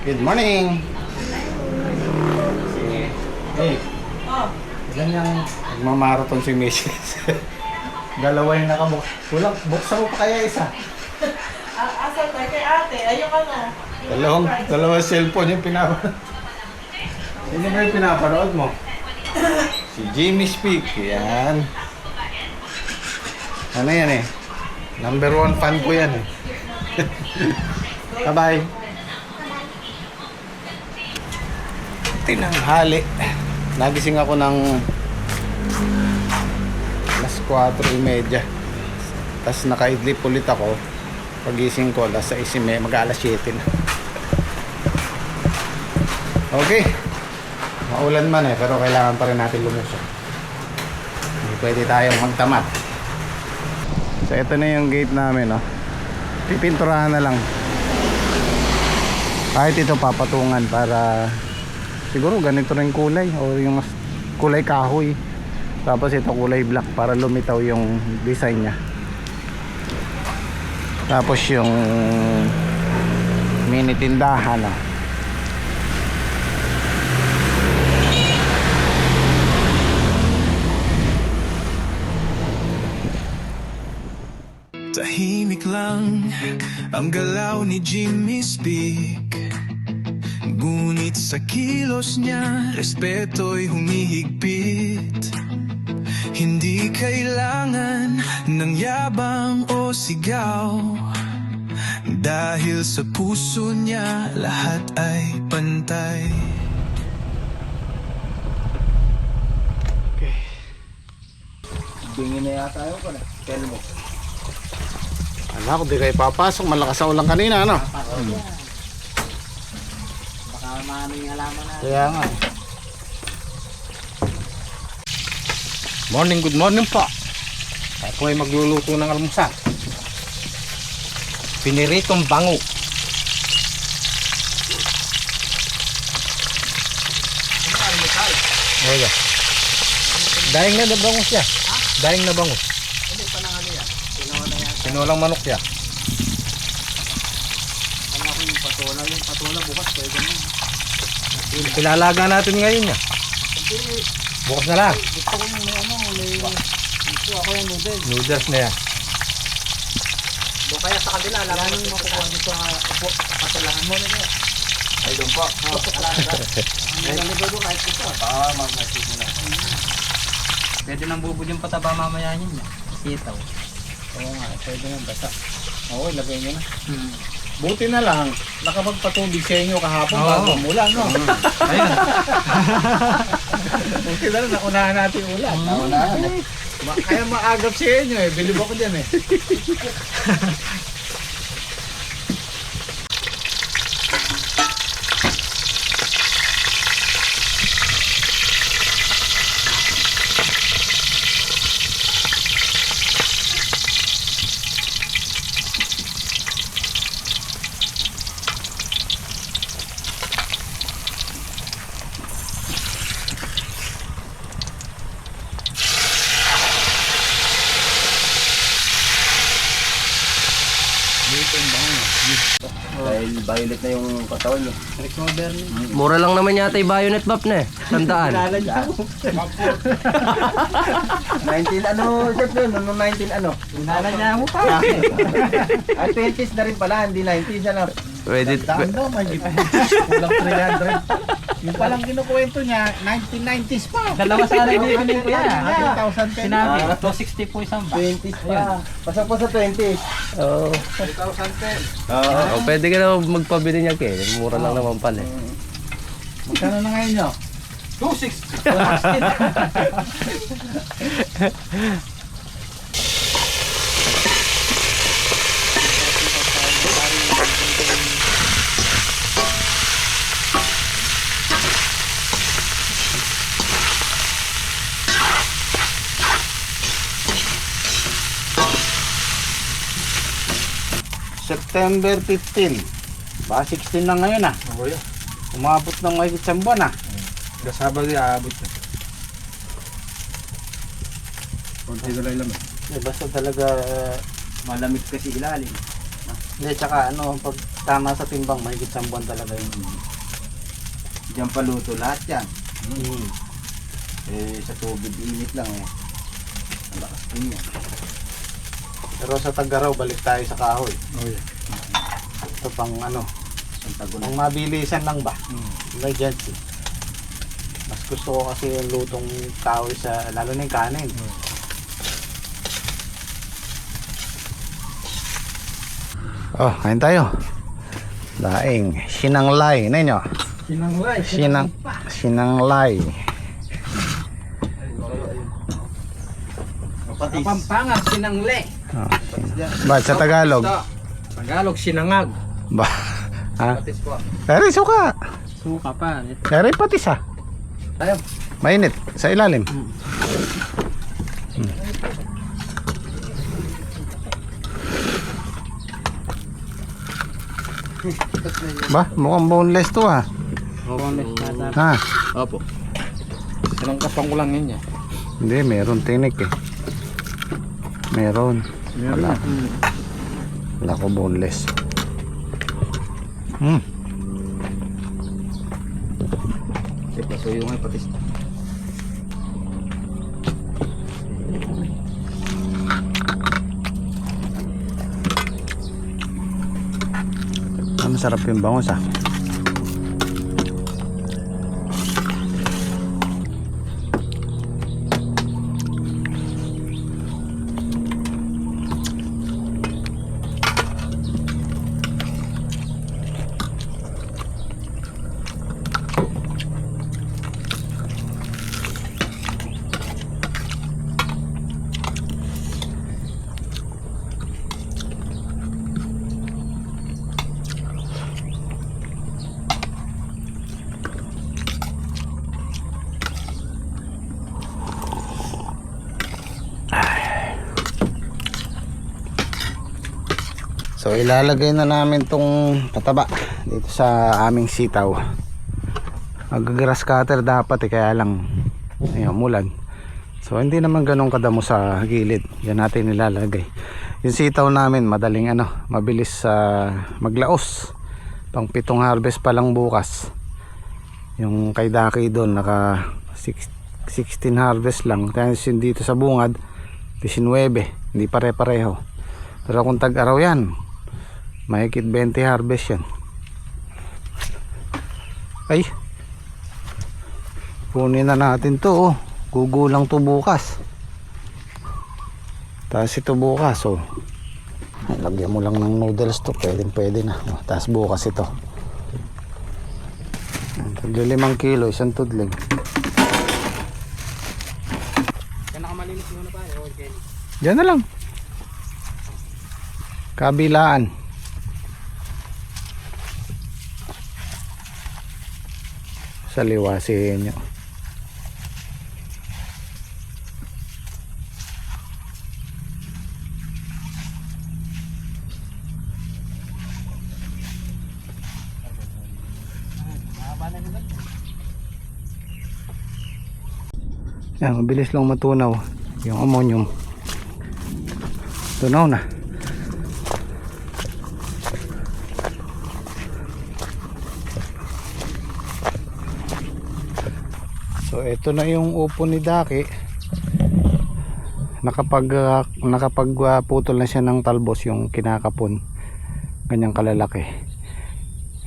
Good morning! Hey, ilan yung nagmamarathon si Mrs. Dalawa yung nakabuk. Buksan mo pa kaya isa? Asa tayo kay ate? Ayun ano? Dalawang cellphone yung pinapanood. Sino ba yung pinapanood mo? Si Jimmy Speak. Yan. Ano yan eh? Number 1 fan ko yan eh. Bye-bye. Tinanghali. Nagising ako ng alas 4:30. Tapos nakaidlip ulit ako. Pagising ko alas 6:30, mag-alas 7 na. Okay. Maulan man eh, pero kailangan pa rin natin lumusok. Hindi pwede tayong magtamad. So ito na yung gate namin, no? Pipinturahan na lang. Kahit ito papatungan para siguro ganito rin kulay o yung kulay kahoy. Tapos ito kulay black para lumitaw yung design niya. Tapos yung mini tindahan, no? Tahimik lang ang galaw ni Jimmy Speak, ngunit sa kilos niya respeto'y humihigpit. Hindi kailangan ng yabang o sigaw, dahil sa puso niya lahat ay pantay. Okay. Bingin na yata yun ko na. Tell mo. Ala, kung di kayo papasok, malakas ang ulang kanina, ano? Baka maano yung halaman na. Kaya nga. Morning, good morning po. Ako ay magluluto ng almusal. Piniritong bango. Oya. Daing na bangus siya. Daing na bangus. Hindi pa nang ano yan. Sinulang manok siya. Ano ako yung patola bukas pwede mo. Pilalaga natin ngayon niya. Bukas na lang. Gusto ko yung may gusto ako yung noodles. Noodles na yan. Doon kaya sa kabila, alam mo yung makukuha dito sa pasalahan mo na yan. Ay, doon po. Ang naligo doon kahit ito. Mag-masig na. Pwede nang bubod yung pataba mamaya niya. Sitaw. Oo nga, pwede nang basa. Oo, ilagay nyo na. Buti na lang, nakapagpatubig sa inyo kahapon bago umulan, no? Ayun. Buti na lang, naunahan natin ulan. Naunahan. Kaya maagap sa inyo eh, bilib ako dyan eh. Dahil violet na yung katawan niya. Recover na. Mura lang naman yata yung bayonet map na eh. Sandaan. 19 ano, chef yun? Ano 19 ano? Nalanya mo pa. Ay, 20s na rin pala, hindi 90s ano. Pwede. Daan daw, may kulang 300. Yung palang kinukwento niya, 1990s pa. Dalawa sa akin yung ko yan. 3,000 pesos. Sinabi, 260 po isang ba? 20s pa. Pasok pa sa 20s. Oo. 3,000 pesos. Oh, pwede ka na magpabili niya kay. Mura lang naman pala eh. Magkano na ngayon nyo? 260. September 15. Baka 16 na ngayon ah. Oo yan. Umabot ng mahigit isang buwan ah. Gasabag yung aabot na. Kunti ko lang laman. Basta talaga Malamig kasi ilalim. Hindi, tsaka ano, pag tama sa timbang, may 1 buwan talaga yun. Diyan paluto lahat yan. Mm. Eh, sa tubig init lang eh. Ang lakas din yan. Pero sa Tagaraw, balik tayo sa kahoy. Oh, yeah. Ito pang ano, Ang tagulan. pang mabilisan lang ba? Emergency. Mas gusto ko kasi yung lutong kahoy sa, lalo na yung kanin. Oh, kain tayo. Daing, sinanglay, ninyo. Sinanglay. Patis. Kapampangan, sinangle. Oh, ba sa Tagalog? Tagalog, sinangag. Ba? Ha? Patis po. Kari suka. Suka pa. Kari patis ha. Tayo. Mainit sa ilalim. Ba, mukhang boneless to ha. Ha? Opo. Sinangkapan ko lang yun. Hindi, meron tinik eh. Meron. Wala. Wala ko boneless. Pasuyo nga yung patis. Masarap yung bangus ah. So ilalagay na namin tong pataba dito sa aming sitaw. Mag-grass cutter dapat eh, kaya lang ayun, mulan. So hindi naman ganun kadamo sa gilid. Yan natin ilalagay. Yung sitaw namin madaling ano, mabilis maglaos. Pang 7 harvest pa lang bukas. Yung kay Daki doon naka 16 harvest lang. Tapos yung dito sa bungad 19, hindi pare-pareho. Pero kung tag-araw yan, mahigit 20 harvest yan. Ay, kunin na natin to oh. Gugulang to bukas. Tapos ito bukas oh. Lagyan mo lang ng noodles to, pwede na oh, tapos bukas ito 5 kilo, isang tudling. Kaya nakamalinis muna pa. Okay. Diyan na lang kabilaan. Sa liwasin nyo. Yan, mabilis lang matunaw yung ammonium. Tunaw na. So ito na yung upo ni Daki. Nakapagputol na siya ng talbos yung kinakapon. Ganyang kalalaki.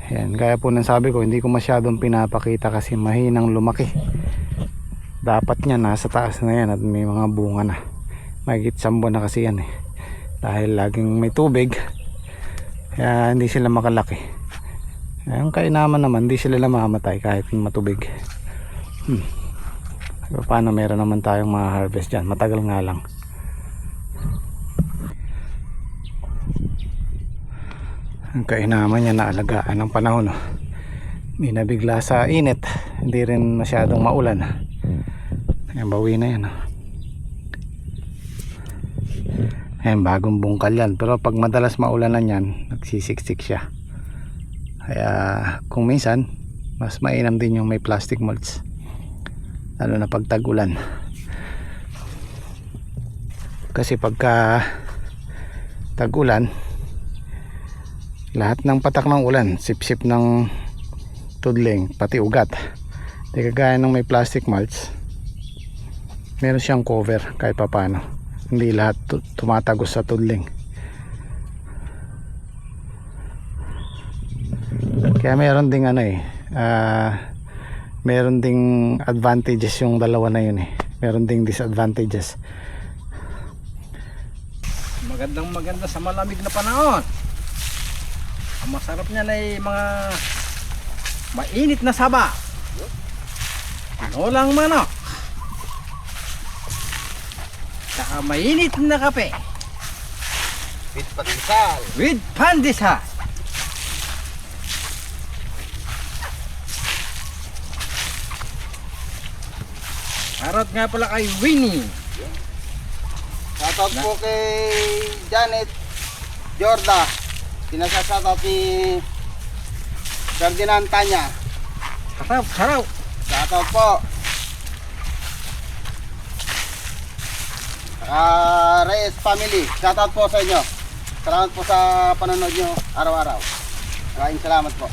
Ayan, kaya po nang sabi ko hindi ko masyadong pinapakita kasi mahinang lumaki. Dapat niya nasa taas na yan at may mga bunga na. Mahigit 1 buwan na kasi yan eh. Dahil laging may tubig. Kaya hindi sila makalaki. Yung kainaman naman hindi sila namamatay kahit matubig. Paano meron naman tayong mga harvest dyan. Matagal nga lang. Ang kainaman niya naalagaan ng panahon. Hindi nabigla sa init. Hindi rin masyadong maulan. Ayan, bawi na yan. Ayan, bagong bungkal yan. Pero pag madalas maulanan yan, nagsisiksik siya. Kaya kung minsan, mas mainam din yung may plastic mulch. Lalo na pag tag-ulan. Kasi pagka tag-ulan, Lahat ng patak ng ulan, sip-sip ng tudling, pati ugat. Di kagaya ng may plastic mulch, meron siyang cover kahit papano. Hindi lahat tumatagos sa tudling. Kaya meron ding meron ding advantages yung dalawa na yun eh. Meron ding disadvantages. Maganda sa malamig na panahon. Ang masarap niyan ay mga mainit na saba. Tinolang manok. Saka mainit na kape. With pandesal. With pandesal. Shoutout nga pala kay Winnie. Shoutout po kay Janet Jorda. Pinasa-shoutout ni Ferdinand Tanya. Shoutout. Shoutout po. Saka Reyes family. Shoutout po sa inyo. Salamat po sa panonood nyo araw-araw. Maraming salamat po.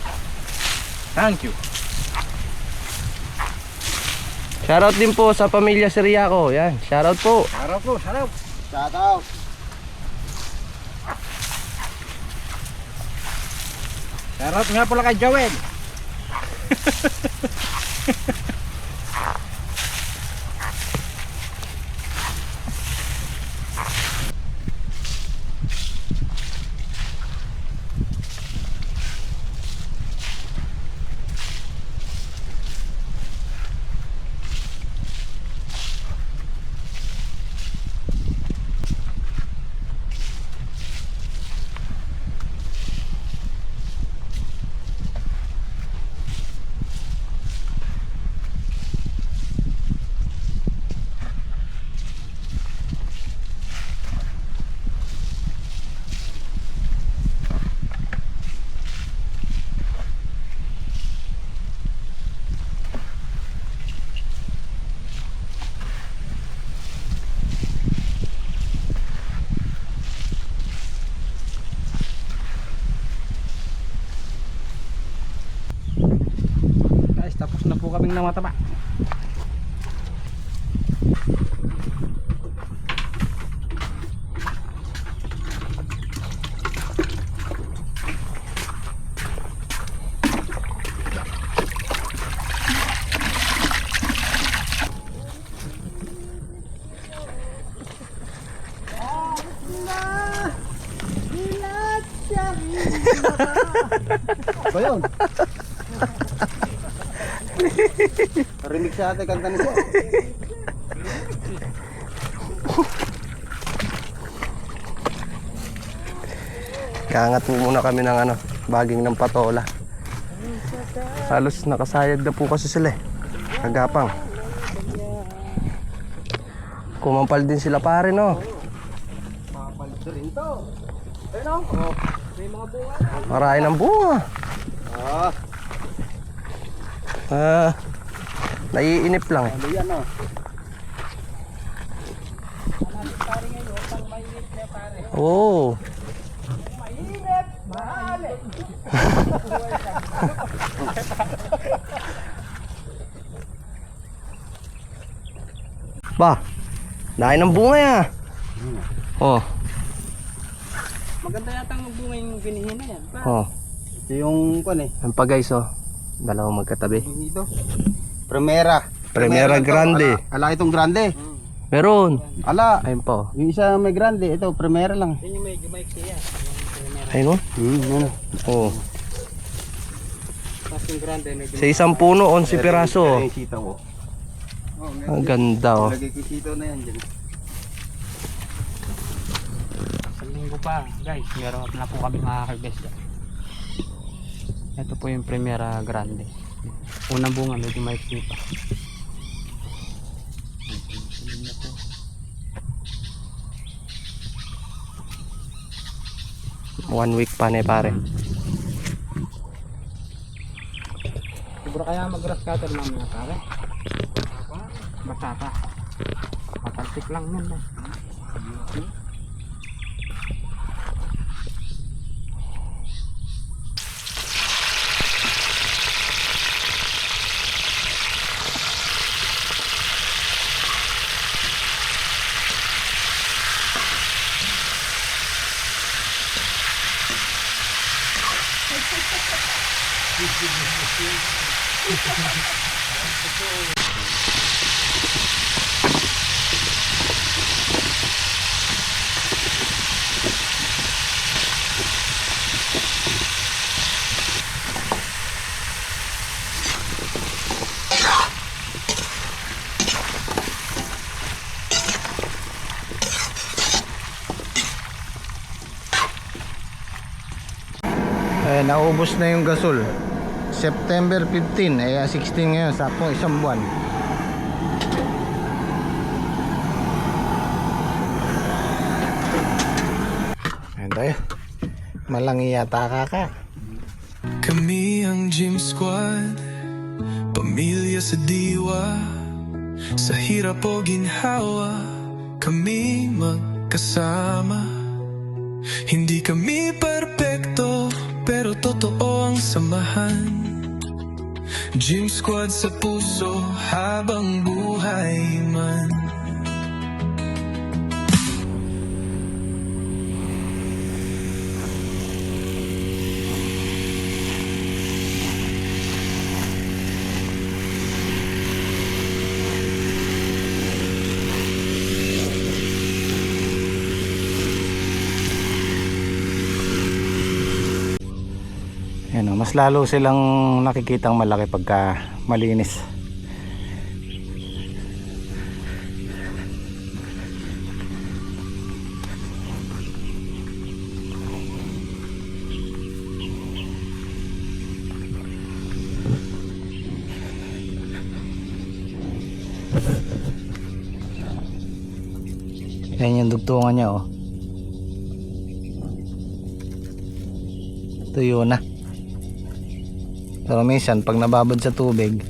Thank you. Shoutout din po sa pamilya Siriaco. Yan, shoutout po. Shoutout po, shoutout. Shoutout. Shoutout nga pala kay Joel. Guys, tapos na po kaming namataba. Ba yun? Remix sa ating kanta nito. Kaangat mo muna kami ng baging ng patola. Halos nakasayad na po kasi sila eh. Kagapang. Kumampal din sila pare no. Marahin ang bunga. Naiinip lang eh. Ano yan o? Oo. Ba, dahil ng bunga ya. Oh, Maganda yata ang magbunga yung binihin na yan. oh. Ito yung kwan eh. Yan pa guys oh. Dalawang magkatabi. Ito. Primera. Primera lang to. grande. Ala itong grande. Meron. Ala. Ayun pa oh. Yung isa may grande. Ito, primera lang. Yan yung medyo maiksi yan. Ayun oh. Ano? Oh. Tapos yung grande medyo Sa isang puno 11 piraso oh. Yung sitaw oh. Ang ganda oh. Lagay ko sitaw na yan dyan. sa linggo pa. Guys, meron na po kami makakarbest. Ito po yung Primera Grande. Unang bunga medyo maiksi pa. 1 week pa na pare. Siguro kaya mag-grass cutter mamaya pare. Basta pa. Matalsik lang nun eh. Naubos na yung gasol. September 15, 16 ngayon, sakto isang buwan. Ayan tayo. Malangi yata ka. Kami ang Gym Squad, pamilya sa diwa, sa hirap o ginhawa, kami magkasama. Hindi kami perpekto, pero totoo ang samahan. Gym Squad sa puso habang buhay man. Ayan, mas lalo silang nakikitang malaki pagka malinis. Ayan yung dugtungan niya, oh. Tuyo na. Pero minsan pag nababad sa tubig,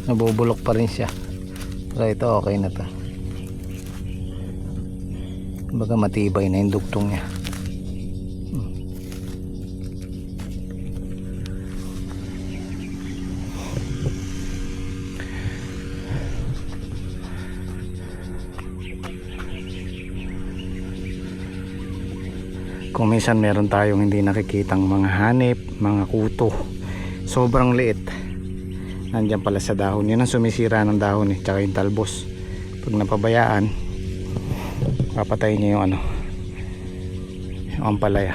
nabubulok pa rin siya. Pero ito okay na to. Baga matibay na yung dugtong niya. Kung minsan meron tayong hindi nakikitang mga hanip, mga kuto, sobrang liit, nandyan pala sa dahon. Yun ang sumisira ng dahon, tsaka yung talbos. Pag napabayaan, papatayin niya yung yung ampalaya.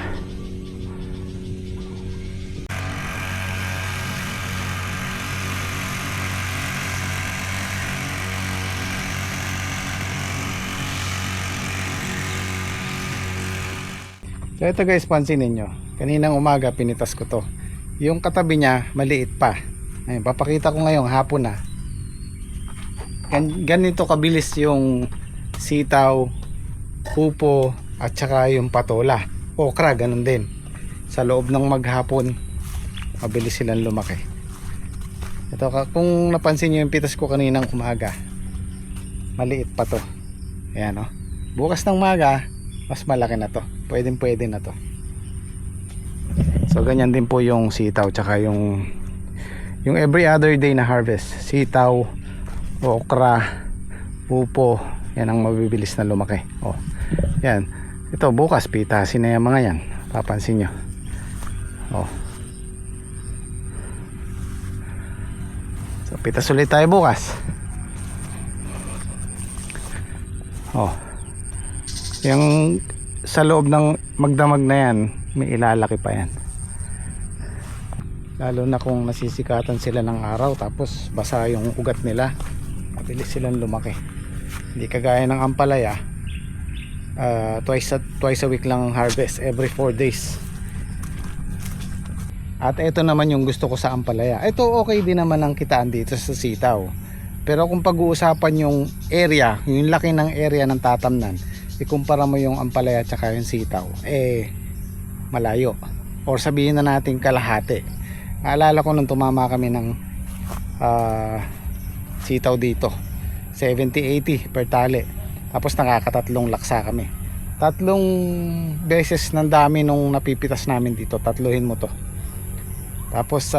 So ito guys, pansinin nyo, kaninang umaga pinitas ko to. Yung katabi niya maliit pa. Ayun, papakita ko ngayong hapon na. Ganito kabilis yung sitaw, upo at saka yung patola. Okra ganun din. Sa loob ng maghapon mabilis silang lumaki. Ito, kung napansin nyo yung pitas ko kaninang umaga, maliit pa to. Ayan, oh. Bukas ng umaga mas malaki na to. Pwede na to. So ganyan din po yung sitaw tsaka yung every other day na harvest. Sitaw, okra, pupo, yan ang mabibilis na lumaki. Oh. Yan. Ito bukas pitasin na yung mga yan. Papansin nyo. Oh. So pitas ulit tayo bukas. Oh. Yung sa loob ng magdamag na yan, may ilalaki pa yan. Lalo na kung nasisikatan sila ng araw tapos basa yung ugat nila, mabilis silang lumaki. Hindi kagaya ng ampalaya, twice a week lang harvest, every 4 days. At ito naman yung gusto ko sa ampalaya. Ito okay din naman ang kitaan dito sa sitaw. Pero kung pag-uusapan yung area, yung laki ng area ng tatamnan, ikumpara mo yung ampalaya at saka yung sitaw, malayo. Or sabihin na natin kalahati. Naalala ko nung tumama kami ng sitaw dito, 70-80 per tali. Tapos nakakatatlong laksa kami. 3 beses ng dami nung napipitas namin dito. Tatluhin mo to. Tapos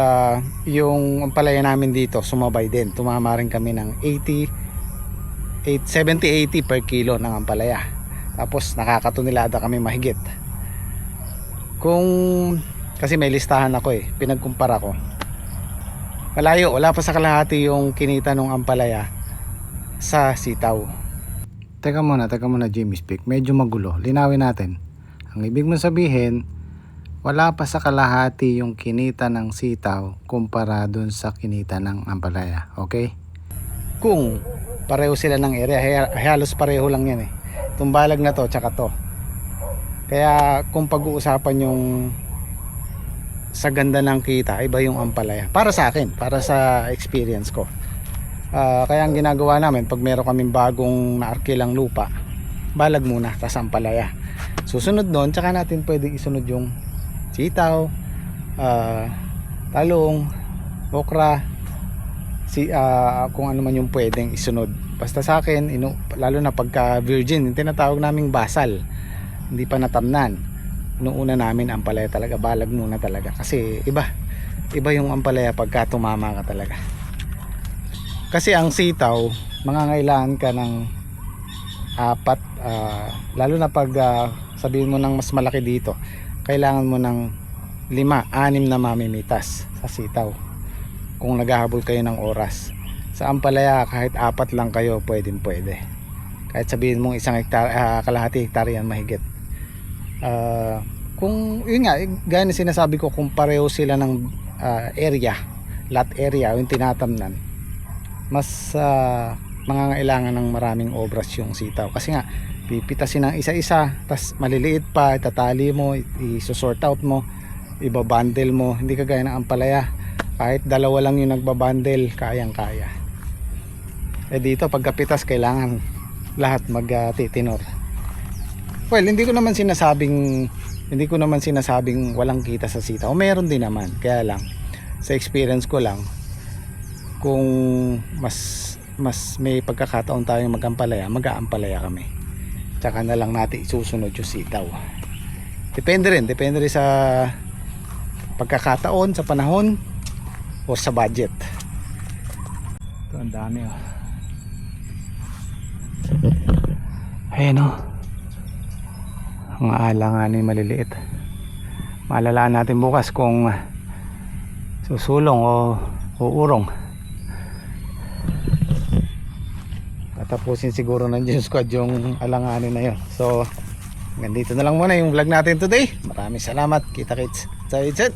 yung ampalaya namin dito sumabay din. Tumama rin kami ng 70-80 per kilo ng ampalaya. Tapos nakakatonelada kami mahigit. Kung Kasi may listahan ako eh, pinagkumpara ko. Malayo, wala pa sa kalahati yung kinita ng ampalaya sa sitaw. Teka muna Jimmy Speak, medyo magulo. Linawin natin. Ang ibig mong sabihin, wala pa sa kalahati yung kinita ng sitaw kumpara dun sa kinita ng ampalaya. Okay? Kung pareho sila ng area, halos pareho lang yan eh. Itong balag na to, tsaka to. Kaya kung pag-uusapan yung sa ganda ng kita, iba yung ampalaya. Para sa akin, para sa experience ko. Kaya ang ginagawa namin, pag meron kaming bagong naarkilang lupa, balag muna, tas ampalaya. Susunod doon, tsaka natin pwedeng isunod yung sitaw, talong, okra, kung ano man yung pwedeng isunod. Basta sa akin, lalo na pagka virgin, yung tinatawag naming basal, hindi pa natamnan. Noong una namin ampalaya talaga, balag muna talaga. Kasi iba yung ampalaya pagka tumama ka talaga. Kasi ang sitaw, mangangailangan ka ng 4, lalo na pag sabihin mo ng mas malaki dito, kailangan mo ng 5-6 na mamimitas sa sitaw kung naghahabol kayo ng oras. Sa ampalaya kahit 4 lang kayo, pwede. Kahit sabihin mong kalahati hektarya yan mahigit. Kung yun nga, gaya na sinasabi ko, kung pareho sila ng lot area yung tinatamnan, mas mangangailangan ng maraming obras yung sitaw. Kasi nga pipitasin ng isa-isa, tas maliliit pa, itatali mo, i-sort out mo, ibabundle mo. Hindi kagaya ng ampalaya, kahit 2 lang yung nagbabundle, kayang-kaya. Dito pagkapitas, kailangan lahat magtitinor. Well, hindi ko naman sinasabing walang kita sa sitaw. Meron din naman. Kaya lang, sa experience ko lang, kung mas may pagkakataon tayong mag-aampalaya kami. Tsaka na lang natin isusunod yung sitaw. Depende rin sa pagkakataon, sa panahon, o sa budget. Ito, ang dami oh. Ayan oh. Ang alanganin maliliit. Malalaan natin bukas kung susulong o uurong. Tatapusin siguro ng Gym Squad yung alanganin na yun. So, ganito na lang muna yung vlog natin today. Maraming salamat. Kita-kits sa Itset.